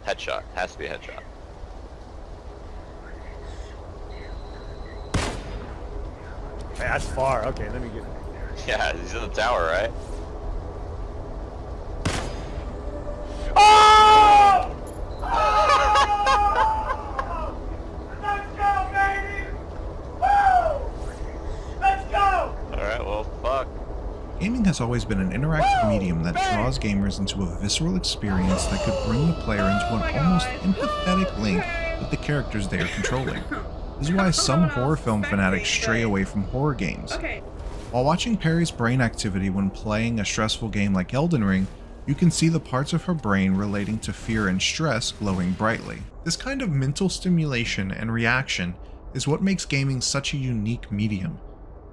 Headshot. Has to be a headshot. Hey, that's far. Okay, let me get. Yeah, he's in the tower, right? Oh! Oh! Let's go, baby! Woo! Let's go! Alright, well, fuck. Gaming has always been an interactive medium that draws gamers into a visceral experience that could bring the player into an almost empathetic link with the characters they are controlling. This is why some horror film fanatics stray away from horror games. While watching Perry's brain activity when playing a stressful game like Elden Ring, you can see the parts of her brain relating to fear and stress glowing brightly. This kind of mental stimulation and reaction is what makes gaming such a unique medium.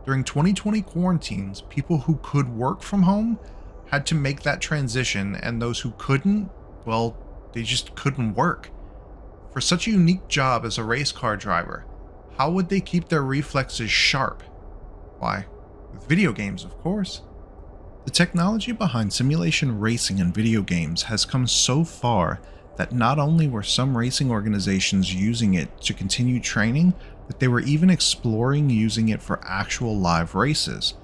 During 2020 quarantines, people who could work from home had to make that transition, and those who couldn't, well, they just couldn't work. For such a unique job as a race car driver, how would they keep their reflexes sharp? Why, with video games, of course. The technology behind simulation racing in video games has come so far that not only were some racing organizations using it to continue training, but they were even exploring using it for actual live races.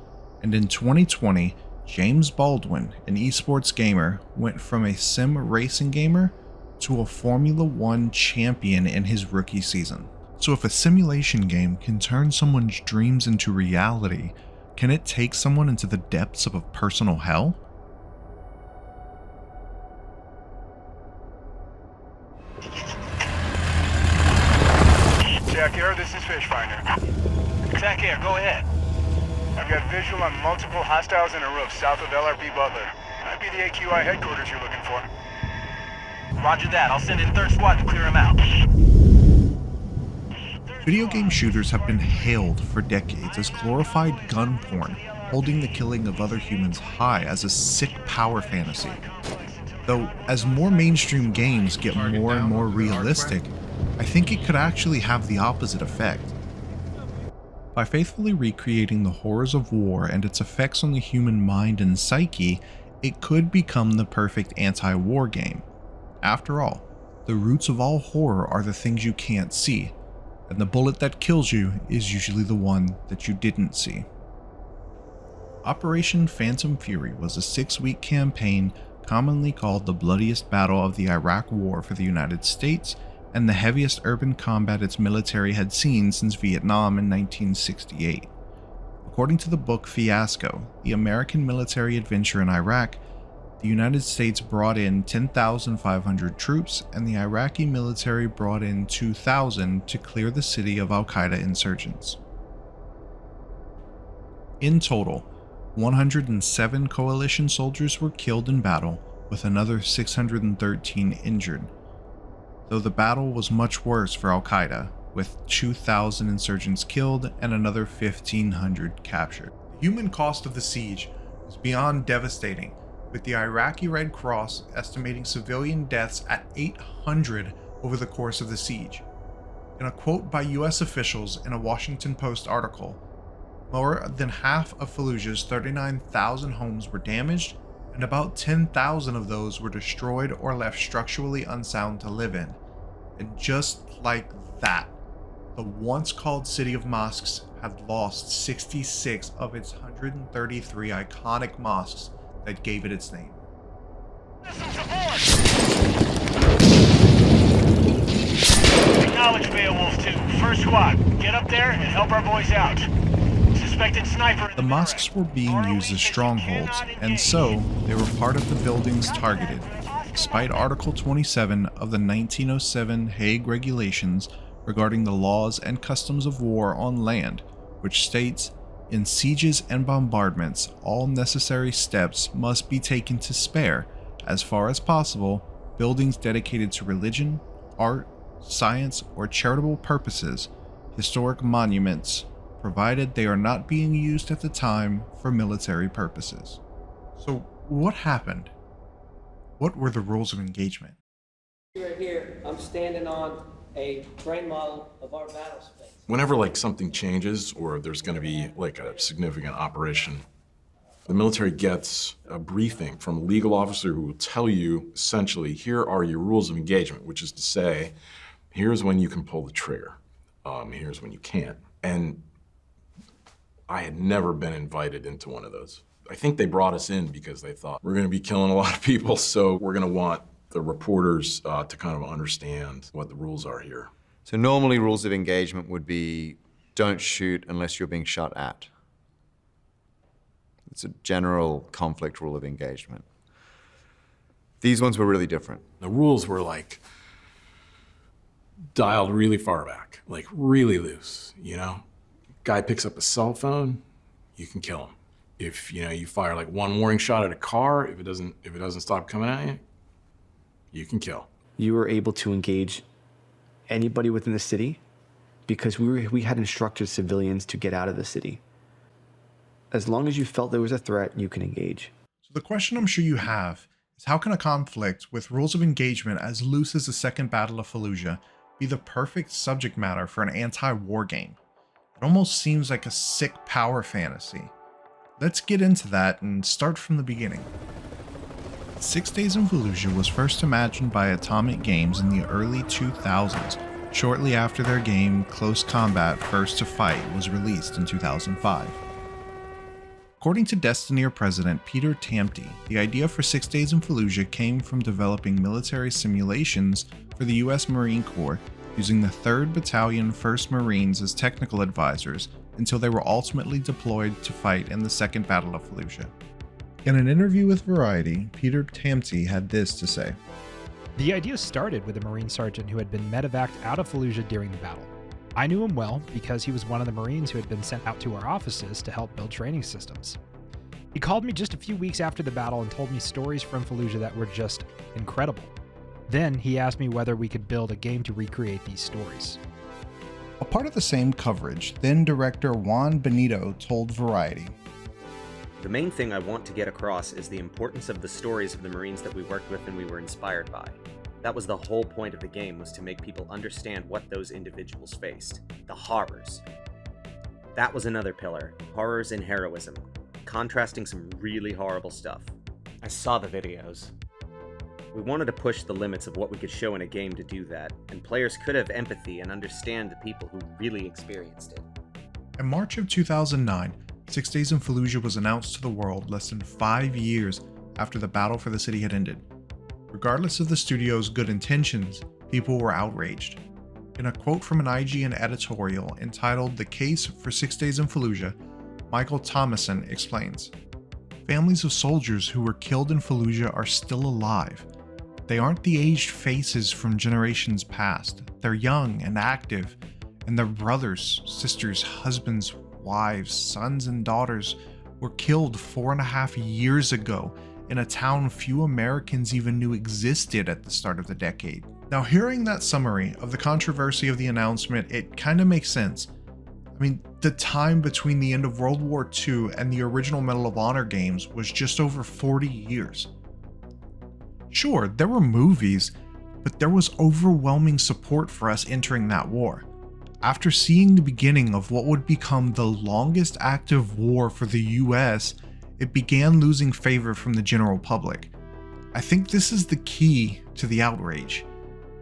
And in 2020, James Baldwin, an esports gamer, went from a sim racing gamer to a Formula One champion in his rookie season. So if a simulation game can turn someone's dreams into reality, can it take someone into the depths of a personal hell? Jack Air, this is Fish Finder. Jack Air, go ahead. I've got visual on multiple hostiles in a roof south of LRB Butler. Might be the AQI headquarters you're looking for. Roger that. I'll send in 3rd Squad to clear them out. Video game shooters have been hailed for decades as glorified gun porn, holding the killing of other humans high as a sick power fantasy. Though, as more mainstream games get more and more realistic, I think it could actually have the opposite effect. By faithfully recreating the horrors of war and its effects on the human mind and psyche, it could become the perfect anti-war game. After all, the roots of all horror are the things you can't see, and the bullet that kills you is usually the one that you didn't see. Operation Phantom Fury was a 6-week campaign commonly called the bloodiest battle of the Iraq War for the United States and the heaviest urban combat its military had seen since Vietnam in 1968. According to the book Fiasco, the American military adventure in Iraq, the United States brought in 10,500 troops and the Iraqi military brought in 2,000 to clear the city of Al-Qaeda insurgents. In total, 107 coalition soldiers were killed in battle, with another 613 injured. Though the battle was much worse for Al-Qaeda, with 2,000 insurgents killed and another 1,500 captured. The human cost of the siege was beyond devastating, with the Iraqi Red Cross estimating civilian deaths at 800 over the course of the siege. In a quote by US officials in a Washington Post article, more than half of Fallujah's 39,000 homes were damaged, and about 10,000 of those were destroyed or left structurally unsound to live in. And just like that, the once called City of Mosques had lost 66 of its 133 iconic mosques that gave it its name. Acknowledge Beowulf 2. 1st Squad, get up there and help our boys out. Suspected sniper. The mosques were being used as strongholds, and so they were part of the buildings targeted, despite Article 27 of the 1907 Hague Regulations regarding the laws and customs of war on land, which states, "In sieges and bombardments, all necessary steps must be taken to spare, as far as possible, buildings dedicated to religion, art, science, or charitable purposes, historic monuments, provided they are not being used at the time for military purposes." So what happened? What were the rules of engagement? Right here, I'm standing on a brain model of our battle space. Whenever like something changes or there's going to be like a significant operation, The military gets a briefing from a legal officer who will tell you, essentially, here are your rules of engagement, which is to say, here's when you can pull the trigger, here's when you can't. And I had never been invited into one of those. I think they brought us in because they thought, we're gonna be killing a lot of people, so we're gonna want the reporters to kind of understand what the rules are here. So normally rules of engagement would be, don't shoot unless you're being shot at. It's a general conflict rule of engagement. These ones were really different. The rules were like dialed really far back, like really loose, you know? Guy picks up a cell phone, you can kill him. If you fire like one warning shot at a car, if it doesn't stop coming at you, you can kill. You were able to engage anybody within the city because we had instructed civilians to get out of the city. As long as you felt there was a threat, you can engage. So the question I'm sure you have is, how can a conflict with rules of engagement as loose as the Second Battle of Fallujah be the perfect subject matter for an anti-war game? It almost seems like a sick power fantasy. Let's get into that and start from the beginning. 6 Days in Fallujah was first imagined by Atomic Games in the early 2000s, shortly after their game Close Combat First to Fight was released in 2005. According to Destineer president Peter Tamte, the idea for 6 Days in Fallujah came from developing military simulations for the US Marine Corps using the 3rd Battalion 1st Marines as technical advisors until they were ultimately deployed to fight in the Second Battle of Fallujah. In an interview with Variety, Peter Tamte had this to say. The idea started with a Marine sergeant who had been medevaced out of Fallujah during the battle. I knew him well because he was one of the Marines who had been sent out to our offices to help build training systems. He called me just a few weeks after the battle and told me stories from Fallujah that were just incredible. Then he asked me whether we could build a game to recreate these stories. A part of the same coverage, then director Juan Benito told Variety. The main thing I want to get across is the importance of the stories of the Marines that we worked with and we were inspired by. That was the whole point of the game, was to make people understand what those individuals faced. The horrors. That was another pillar. Horrors and heroism. Contrasting some really horrible stuff. I saw the videos. We wanted to push the limits of what we could show in a game to do that, and players could have empathy and understand the people who really experienced it. In March of 2009, 6 Days in Fallujah was announced to the world less than 5 years after the battle for the city had ended. Regardless of the studio's good intentions, people were outraged. In a quote from an IGN editorial entitled "The Case for 6 Days in Fallujah," Michael Thomason explains, "Families of soldiers who were killed in Fallujah are still alive. They aren't the aged faces from generations past. They're young and active, and their brothers, sisters, husbands, wives, sons, and daughters were killed 4.5 years ago in a town few Americans even knew existed at the start of the decade." Now, hearing that summary of the controversy of the announcement, it kind of makes sense. I mean, the time between the end of World War II and the original Medal of Honor games was just over 40 years. Sure, there were movies, but there was overwhelming support for us entering that war. After seeing the beginning of what would become the longest active war for the US, it began losing favor from the general public. I think this is the key to the outrage.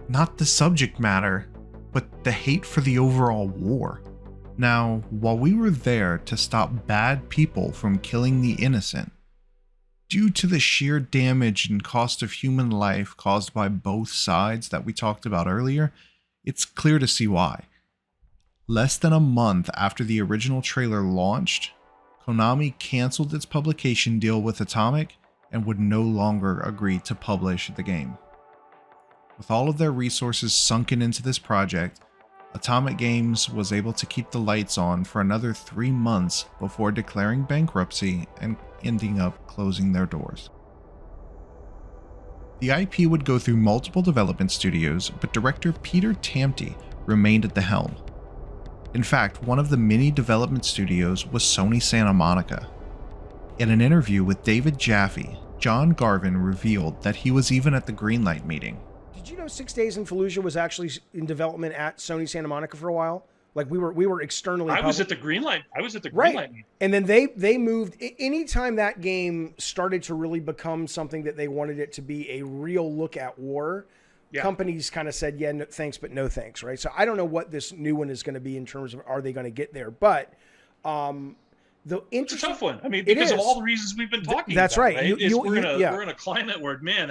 Not the subject matter, but the hate for the overall war. Now, while we were there to stop bad people from killing the innocent, due to the sheer damage and cost of human life caused by both sides that we talked about earlier, it's clear to see why. Less than a month after the original trailer launched, Konami canceled its publication deal with Atomic and would no longer agree to publish the game. With all of their resources sunken into this project, Atomic Games was able to keep the lights on for another 3 months before declaring bankruptcy and ending up closing their doors. The IP would go through multiple development studios, but director Peter Tamte remained at the helm. In fact, one of the many development studios was Sony Santa Monica. In an interview with David Jaffe, John Garvin revealed that he was even at the Greenlight meeting. Did you know 6 Days in Fallujah was actually in development at Sony Santa Monica for a while? Like we were externally. I was at the green light. I was at the green Right. light meeting. And then they moved. Anytime that game started to really become something that they wanted it to be, a real look at war, companies kind of said, yeah, no, thanks, but no thanks, right? So I don't know what this new one is going to be in terms of are they going to get there, but the It's a tough one. I mean, because of all the reasons we've been talking. That's about, right. We're in a climate where, man,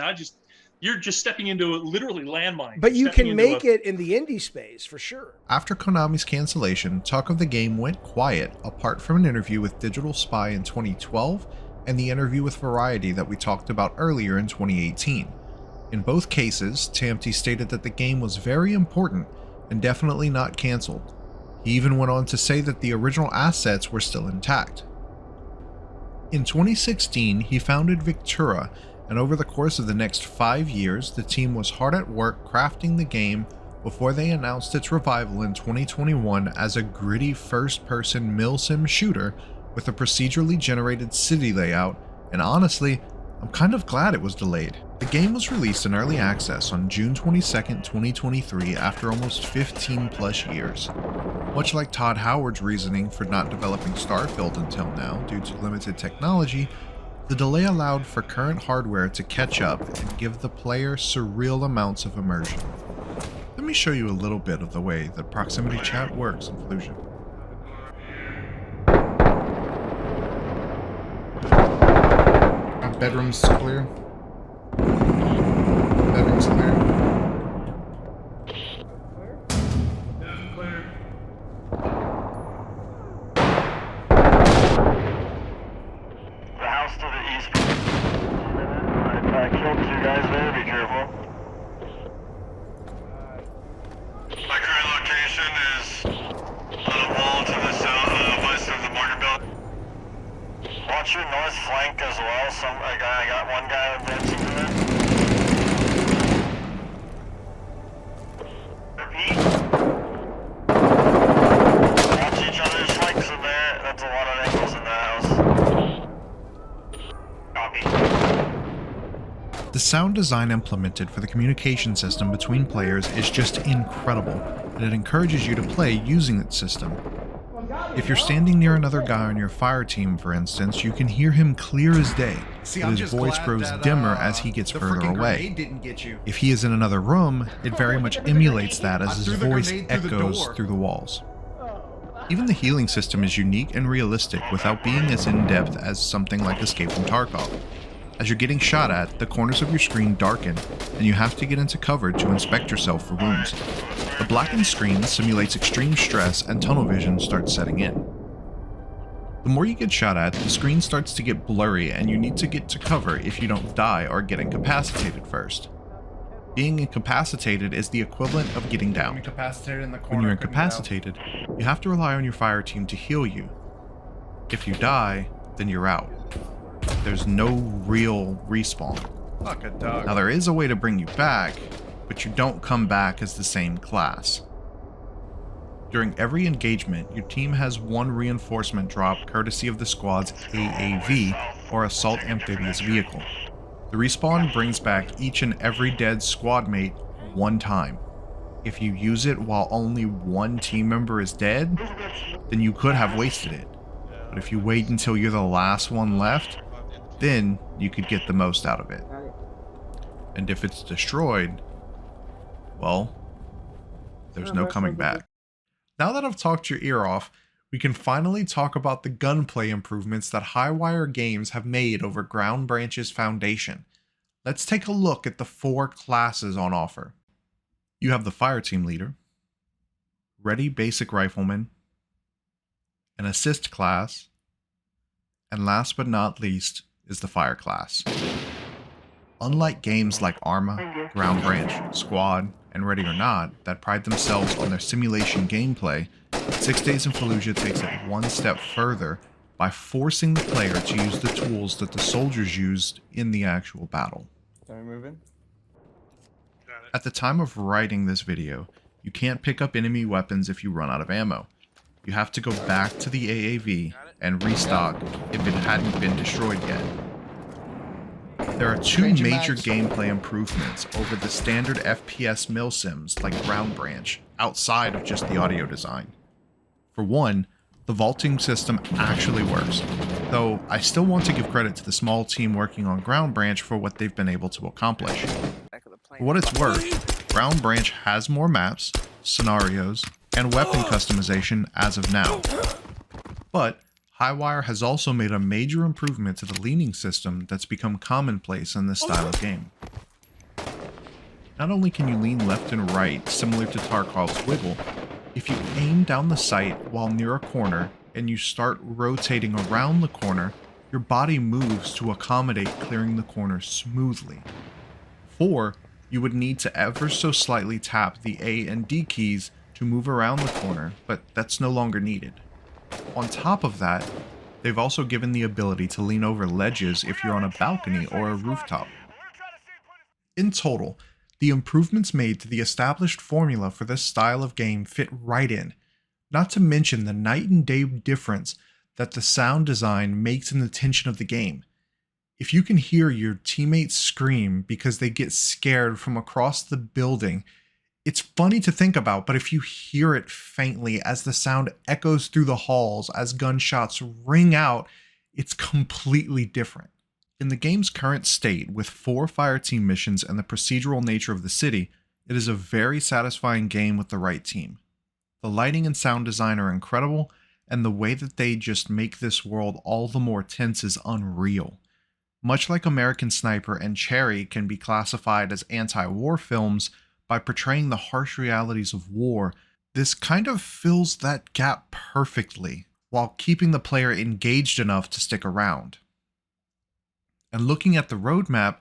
you're just stepping into literally landmines. But you can make it in the indie space for sure. After Konami's cancellation, talk of the game went quiet, apart from an interview with Digital Spy in 2012 and the interview with Variety that we talked about earlier in 2018. In both cases, Tamti stated that the game was very important and definitely not cancelled. He even went on to say that the original assets were still intact. In 2016, he founded Victura, and over the course of the next 5 years, the team was hard at work crafting the game before they announced its revival in 2021 as a gritty first-person Milsim shooter with a procedurally generated city layout, and honestly, I'm kind of glad it was delayed. The game was released in early access on June 22, 2023 after almost 15 plus years. Much like Todd Howard's reasoning for not developing Starfield until now due to limited technology, the delay allowed for current hardware to catch up and give the player surreal amounts of immersion. Let me show you a little bit of the way that proximity chat works in Fallujah. Bedroom's clear. Bedroom's clear. The house to the east. I killed 2 guys there, be careful. My current location is on a wall to the south, west of the mortar building. Watch your north flank as well. I got one guy advancing to there. Repeat. Watch each other's flanks in there. That's a lot of angles in that house. Copy. The sound design implemented for the communication system between players is just incredible, and it encourages you to play using that system. If you're standing near another guy on your fire team, for instance, you can hear him clear as day, but his voice grows dimmer as he gets further away. If he is in another room, it very much emulates that as his voice echoes through the walls. Even the healing system is unique and realistic without being as in-depth as something like Escape from Tarkov. As you're getting shot at, the corners of your screen darken, and you have to get into cover to inspect yourself for wounds. The blackened screen simulates extreme stress and tunnel vision starts setting in. The more you get shot at, the screen starts to get blurry and you need to get to cover if you don't die or get incapacitated first. Being incapacitated is the equivalent of getting down. When you're incapacitated, you have to rely on your fire team to heal you. If you die, then you're out. There's no real respawn. Now there is a way to bring you back, but you don't come back as the same class. During every engagement, your team has one reinforcement drop courtesy of the squad's AAV, or Assault Amphibious Vehicle. The respawn brings back each and every dead squad mate one time. If you use it while only one team member is dead, then you could have wasted it. But if you wait until you're the last one left, then you could get the most out of it. And if it's destroyed, well, there's no coming back. Now that I've talked your ear off, we can finally talk about the gunplay improvements that Highwire Games have made over Ground Branch's foundation. Let's take a look at the 4 classes on offer. You have the Fireteam Leader, Ready Basic Rifleman, an Assist class, and last but not least is the Fire class. Unlike games like Arma, Ground Branch, Squad, and Ready or Not that pride themselves on their simulation gameplay, 6 Days in Fallujah takes it one step further by forcing the player to use the tools that the soldiers used in the actual battle. Are we moving? At the time of writing this video, you can't pick up enemy weapons if you run out of ammo. You have to go back to the AAV and restock if it hadn't been destroyed yet. There are 2 major gameplay improvements over the standard FPS milsims like Ground Branch, outside of just the audio design. For one, the vaulting system actually works, though I still want to give credit to the small team working on Ground Branch for what they've been able to accomplish. For what it's worth, Ground Branch has more maps, scenarios, and weapon customization as of now. But Highwire has also made a major improvement to the leaning system that's become commonplace in this style of game. Not only can you lean left and right, similar to Tarkov's Wiggle, if you aim down the sight while near a corner and you start rotating around the corner, your body moves to accommodate clearing the corner smoothly. 4, you would need to ever so slightly tap the A and D keys to move around the corner, but that's no longer needed. On top of that, they've also given the ability to lean over ledges if you're on a balcony or a rooftop. In total, the improvements made to the established formula for this style of game fit right in, not to mention the night and day difference that the sound design makes in the tension of the game. If you can hear your teammates scream because they get scared from across the building, it's funny to think about, but if you hear it faintly as the sound echoes through the halls as gunshots ring out, it's completely different. In the game's current state, with 4 fireteam missions and the procedural nature of the city, it is a very satisfying game with the right team. The lighting and sound design are incredible, and the way that they just make this world all the more tense is unreal. Much like American Sniper and Cherry can be classified as anti-war films, by portraying the harsh realities of war, this kind of fills that gap perfectly, while keeping the player engaged enough to stick around. And looking at the roadmap,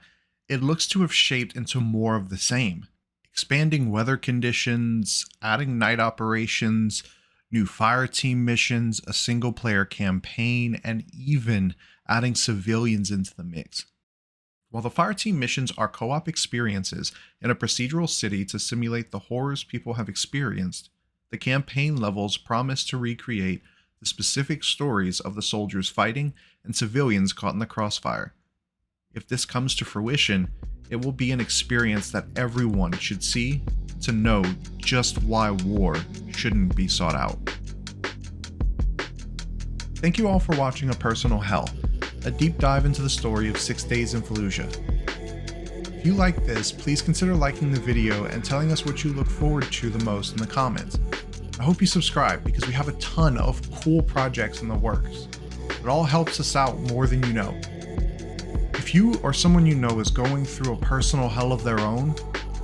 it looks to have shaped into more of the same, expanding weather conditions, adding night operations, new fireteam missions, a single-player campaign, and even adding civilians into the mix. While the fireteam missions are co-op experiences in a procedural city to simulate the horrors people have experienced, the campaign levels promise to recreate the specific stories of the soldiers fighting and civilians caught in the crossfire. If this comes to fruition, it will be an experience that everyone should see to know just why war shouldn't be sought out. Thank you all for watching A Personal Hell, a deep dive into the story of 6 Days in Fallujah. If you like this, please consider liking the video and telling us what you look forward to the most in the comments. I hope you subscribe because we have a ton of cool projects in the works. It all helps us out more than you know. If you or someone you know is going through a personal hell of their own,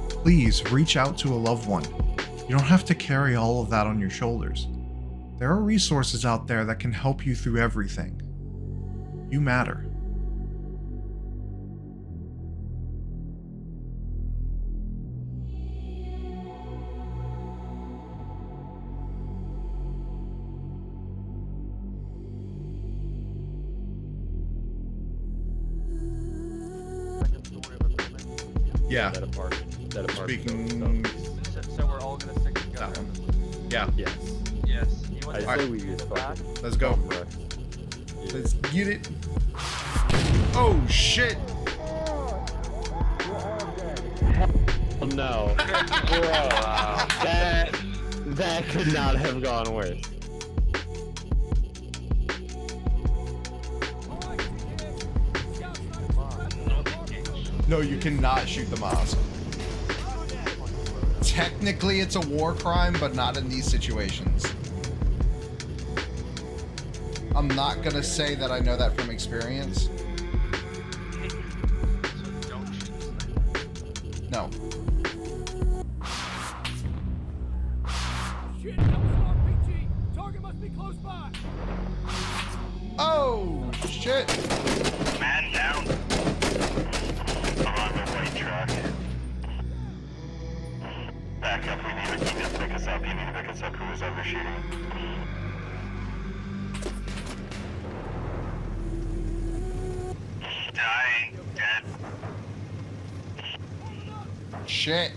please reach out to a loved one. You don't have to carry all of that on your shoulders. There are resources out there that can help you through everything. You matter. Yeah. Speaking. So we're all gonna stick together. That one. Yeah. Yes. Yes. You want I to say we use back. Let's go. Let's get it. Oh shit! Oh, no. Bro, that could not have gone worse. No, you cannot shoot the mosque. Technically, it's a war crime, but not in these situations. I'm not gonna say that I know that from experience. No. Shit, that was an RPG. Target must be close by. Oh shit! Man down. I'm on the white truck. Back up, we need a team to pick us up. You need to pick us up. Who was overshooting? Dying. Dead. Shit.